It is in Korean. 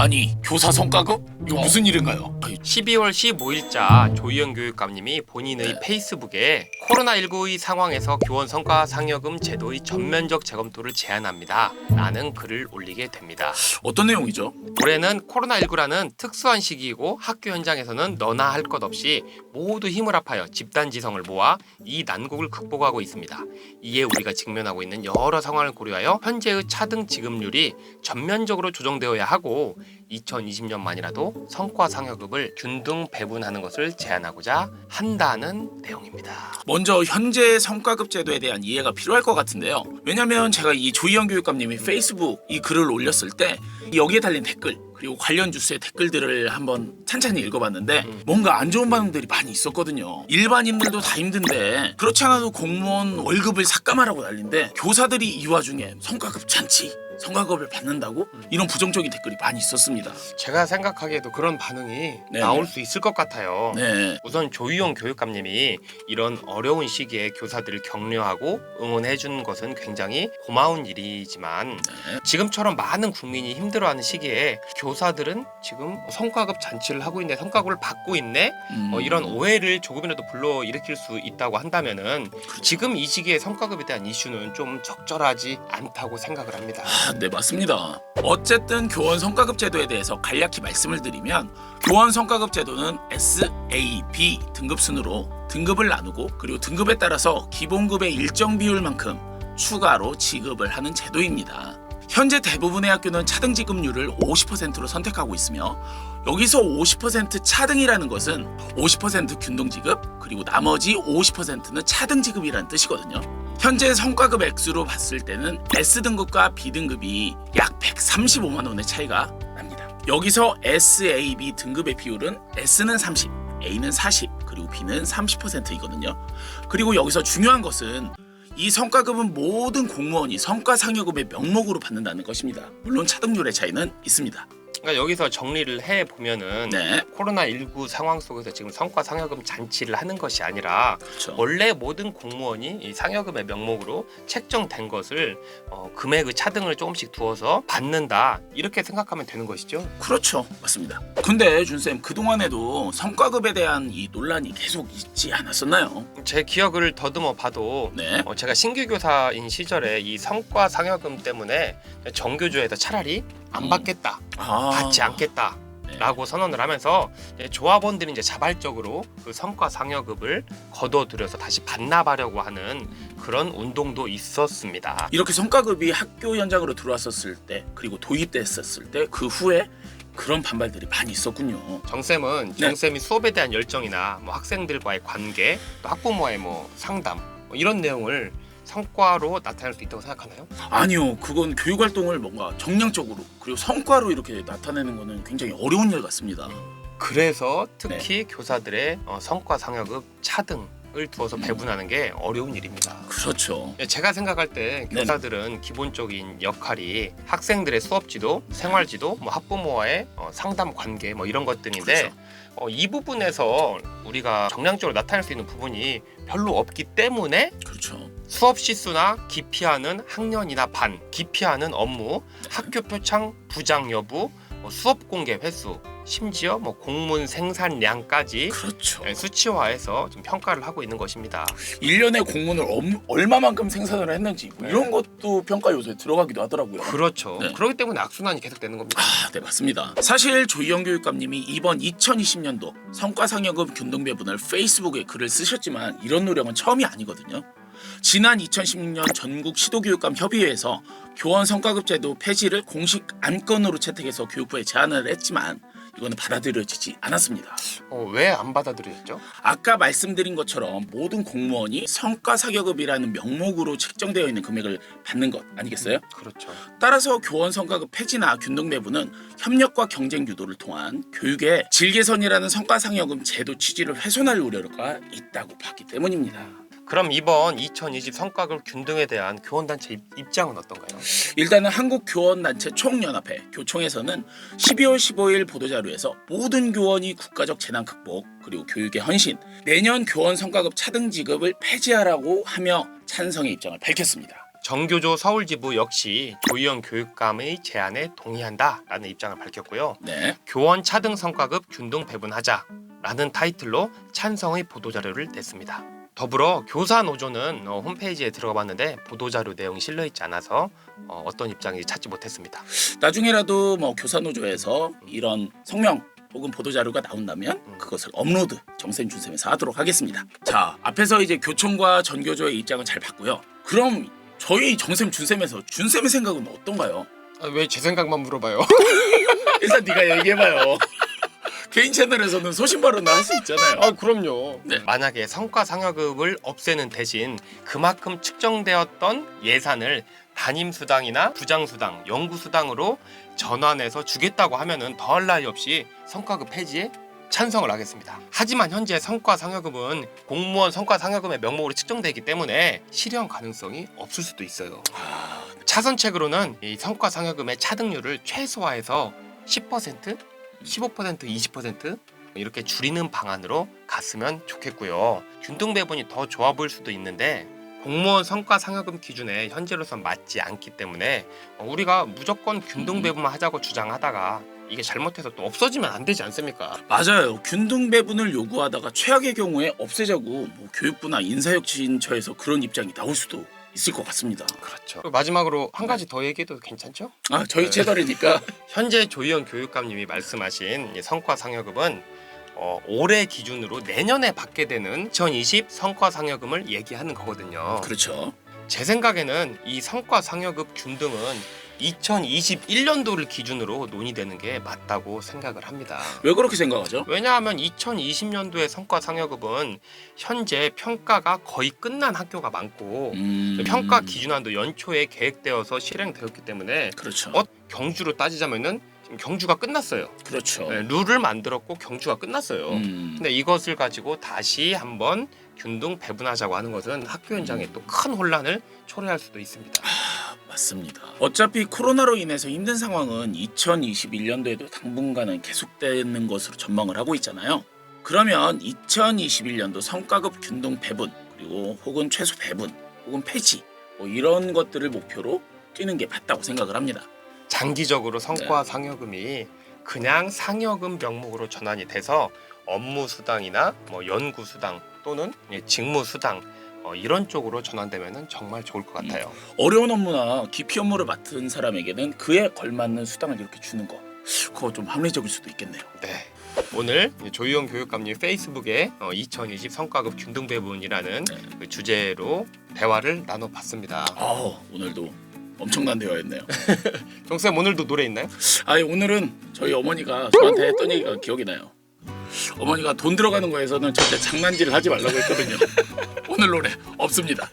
아니 교사 성과급? 이거 무슨 일인가요? 12월 15일자 조희연 교육감님이 본인의 페이스북에 코로나19의 상황에서 교원 성과 상여금 제도의 전면적 재검토를 제안합니다 라는 글을 올리게 됩니다. 어떤 내용이죠? 올해는 코로나19라는 특수한 시기이고 학교 현장에서는 너나 할 것 없이 모두 힘을 합하여 집단지성을 모아 이 난국을 극복하고 있습니다. 이에 우리가 직면하고 있는 여러 상황을 고려하여 현재의 차등 지급률이 전면적으로 조정되어야 하고 2020년만이라도 성과 상여금을 균등 배분하는 것을 제안하고자 한다는 내용입니다. 먼저 현재 성과급 제도에 대한 이해가 필요할 것 같은데요. 왜냐면 제가 이 조희연 교육감님이 페이스북 이 글을 올렸을 때 여기에 달린 댓글 그리고 관련 뉴스의 댓글들을 한번 찬찬히 읽어봤는데 뭔가 안 좋은 반응들이 많이 있었거든요. 일반인들도 다 힘든데 그렇지 않아도 공무원 월급을 삭감하라고 난리인데 교사들이 이 와중에 성과급 잔치 성과급을 받는다고? 이런 부정적인 댓글이 많이 있었습니다. 제가 생각하기에도 그런 반응이 네네. 나올 수 있을 것 같아요. 네. 우선 조희연 교육감님이 이런 어려운 시기에 교사들을 격려하고 응원해 준 것은 굉장히 고마운 일이지만 지금처럼 많은 국민이 힘들어하는 시기에 교사들은 지금 성과급 잔치를 하고 있네, 성과급을 받고 있네, 이런 오해를 조금이라도 불러일으킬 수 있다고 한다면은 지금 이 시기에 성과급에 대한 이슈는 좀 적절하지 않다고 생각을 합니다. 네, 맞습니다. 어쨌든 교원 성과급 제도에 대해서 간략히 말씀을 드리면 교원 성과급 제도는 S, A, B 등급 순으로 등급을 나누고 그리고 등급에 따라서 기본급의 일정 비율만큼 추가로 지급을 하는 제도입니다. 현재 대부분의 학교는 차등 지급률을 50%로 선택하고 있으며 여기서 50% 차등이라는 것은 50% 균등 지급 그리고 나머지 50%는 차등 지급이라는 뜻이거든요. 현재 성과급 액수로 봤을 때는 S등급과 B등급이 약 135만 원의 차이가 납니다. 여기서 S, A, B 등급의 비율은 S는 30, A는 40, 그리고 B는 30%이거든요. 그리고 여기서 중요한 것은 이 성과급은 모든 공무원이 성과상여금의 명목으로 받는다는 것입니다. 물론 차등률의 차이는 있습니다. 그러니까 여기서 정리를 해 보면은 네. 코로나19 상황 속에서 지금 성과 상여금 잔치를 하는 것이 아니라 그렇죠. 원래 모든 공무원이 이 상여금의 명목으로 책정된 것을 금액의 차등을 조금씩 두어서 받는다 이렇게 생각하면 되는 것이죠. 그렇죠. 맞습니다. 근데 준쌤 그동안에도 성과급에 대한 이 논란이 계속 있지 않았었나요? 제 기억을 더듬어 봐도 네. 제가 신규 교사인 시절에 이 성과 상여금 때문에 정교조에서 차라리 안 받겠다, 받지 않겠다. 라고 선언을 하면서 조합원들이 이제 자발적으로 그 성과 상여금을 거둬들여서 다시 반납하려고 하는 그런 운동도 있었습니다. 이렇게 성과급이 학교 현장으로 들어왔었을 때 그리고 도입됐었을 때 그 후에 그런 반발들이 많이 있었군요. 정쌤은 정쌤이 수업에 대한 열정이나 뭐 학생들과의 관계, 또 학부모와의 뭐 상담 이런 내용을 성과로 나타낼 수 있다고 생각하나요? 아니요, 그건 교육활동을 뭔가 정량적으로 그리고 성과로 이렇게 나타내는 거는 굉장히 어려운 일 같습니다. 그래서 특히 교사들의 성과 상여금 차등을 두어서 배분하는 게 어려운 일입니다. 그렇죠. 제가 생각할 때 교사들은 기본적인 역할이 학생들의 수업지도, 생활지도, 뭐 학부모와의 상담 관계 뭐 이런 것들인데 이 부분에서 우리가 정량적으로 나타낼 수 있는 부분이 별로 없기 때문에 그렇죠. 수업 시수나 기피하는 학년이나 반, 기피하는 업무, 학교 표창 부장 여부, 수업 공개 횟수, 심지어 뭐 공문 생산량까지 그렇죠. 수치화해서 좀 평가를 하고 있는 것입니다. 1년에 공문을 얼마만큼 생산을 했는지 뭐 이런 것도 평가 요소에 들어가기도 하더라고요. 그렇죠. 그렇기 때문에 악순환이 계속되는 겁니다. 네, 맞습니다. 사실 조희연 교육감님이 이번 2020년도 성과상여금 균등 배분을 페이스북에 글을 쓰셨지만 이런 노력은 처음이 아니거든요. 지난 2016년 전국 시도교육감 협의회에서 교원 성과급 제도 폐지를 공식 안건으로 채택해서 교육부에 제안을 했지만 이거는 받아들여지지 않았습니다. 왜 안 받아들였죠? 아까 말씀드린 것처럼 모든 공무원이 성과상여금이라는 명목으로 책정되어 있는 금액을 받는 것 아니겠어요? 그렇죠. 따라서 교원 성과급 폐지나 균등 배분은 협력과 경쟁 유도를 통한 교육의 질 개선이라는 성과상여금 제도 취지를 훼손할 우려가 있다고 봤기 때문입니다. 그럼 이번 2020 성과급 균등에 대한 교원단체 입장은 어떤가요? 일단은 한국교원단체 총연합회 교총에서는 12월 15일 보도자료에서 모든 교원이 국가적 재난 극복 그리고 교육의 헌신, 내년 교원 성과급 차등 지급을 폐지하라고 하며 찬성의 입장을 밝혔습니다. 정교조 서울지부 역시 조희영 교육감의 제안에 동의한다라는 입장을 밝혔고요. 네. 교원 차등 성과급 균등 배분하자라는 타이틀로 찬성의 보도자료를 냈습니다. 더불어 교사노조는 홈페이지에 들어가 봤는데 보도자료 내용이 실려있지 않아서 어떤 입장인지 찾지 못했습니다. 나중에라도 뭐 교사노조에서 이런 성명 혹은 보도자료가 나온다면 그것을 업로드 정쌤 준쌤에서 하도록 하겠습니다. 자, 앞에서 이제 교총과 전교조의 입장은 잘 봤고요. 그럼 저희 정쌤 준쌤에서 준쌤의 생각은 어떤가요? 왜 제 생각만 물어봐요? 일단 네가 얘기해봐요. 개인 채널에서는 소신 발언을 할 수 있잖아요. 그럼요. 네. 만약에 성과 상여급을 없애는 대신 그만큼 측정되었던 예산을 담임수당이나 부장수당, 연구수당으로 전환해서 주겠다고 하면은 더할 나위 없이 성과급 폐지에 찬성을 하겠습니다. 하지만 현재 성과상여금은 공무원 성과상여금의 명목으로 측정되기 때문에 실현 가능성이 없을 수도 있어요. 차선책으로는 이 성과상여금의 차등률을 최소화해서 10%, 15%, 20% 이렇게 줄이는 방안으로 갔으면 좋겠고요. 균등 배분이 더 좋아 보일 수도 있는데 공무원 성과상여금 기준에 현재로선 맞지 않기 때문에 우리가 무조건 균등 배분만 하자고 주장하다가 이게 잘못해서 또 없어지면 안 되지 않습니까? 맞아요. 균등 배분을 요구하다가 최악의 경우에 없애자고 뭐 교육부나 인사혁신처에서 그런 입장이 나올 수도 있을 것 같습니다. 그렇죠. 마지막으로 한 가지 더 얘기해도 괜찮죠? 저희 채널이니까. 현재 조희영 교육감님이 말씀하신 이 성과상여금은 올해 기준으로 내년에 받게 되는 2020 성과상여금을 얘기하는 거거든요. 그렇죠. 제 생각에는 이 성과상여금 균등은 2021년도를 기준으로 논의되는 게 맞다고 생각을 합니다. 왜 그렇게 생각하죠? 왜냐하면 2020년도의 성과상여금은 현재 평가가 거의 끝난 학교가 많고 평가 기준안도 연초에 계획되어서 실행되었기 때문에 그렇죠. 경주로 따지자면은 지금 경주가 끝났어요. 그렇죠. 네, 룰을 만들었고 경주가 끝났어요. 근데 이것을 가지고 다시 한번 균등 배분하자고 하는 것은 학교 현장에 또 큰 혼란을 초래할 수도 있습니다. 맞습니다. 어차피 코로나로 인해서 힘든 상황은 2021년도에도 당분간은 계속되는 것으로 전망을 하고 있잖아요. 그러면 2021년도 성과급 균등 배분 그리고 혹은 최소 배분 혹은 폐지 뭐 이런 것들을 목표로 뛰는 게 맞다고 생각을 합니다. 장기적으로 성과 상여금이 그냥 상여금 명목으로 전환이 돼서 업무 수당이나 뭐 연구 수당 또는 직무 수당 이런 쪽으로 전환되면은 정말 좋을 것 같아요. 어려운 업무나 기피 업무를 맡은 사람에게는 그에 걸맞는 수당을 이렇게 주는 거 그거 좀 합리적일 수도 있겠네요. 네. 오늘 조희영 교육감님 페이스북에 2020 성과급 균등 배분이라는 그 주제로 대화를 나눠봤습니다. 오늘도 엄청난 대화였네요. 정쌤 오늘도 노래 있나요? 오늘은 저희 어머니가 저한테 했던 얘기가 기억이 나요. 어머니가 돈 들어가는 거에서는 절대 장난질을 하지 말라고 했거든요. 오늘 노래 없습니다.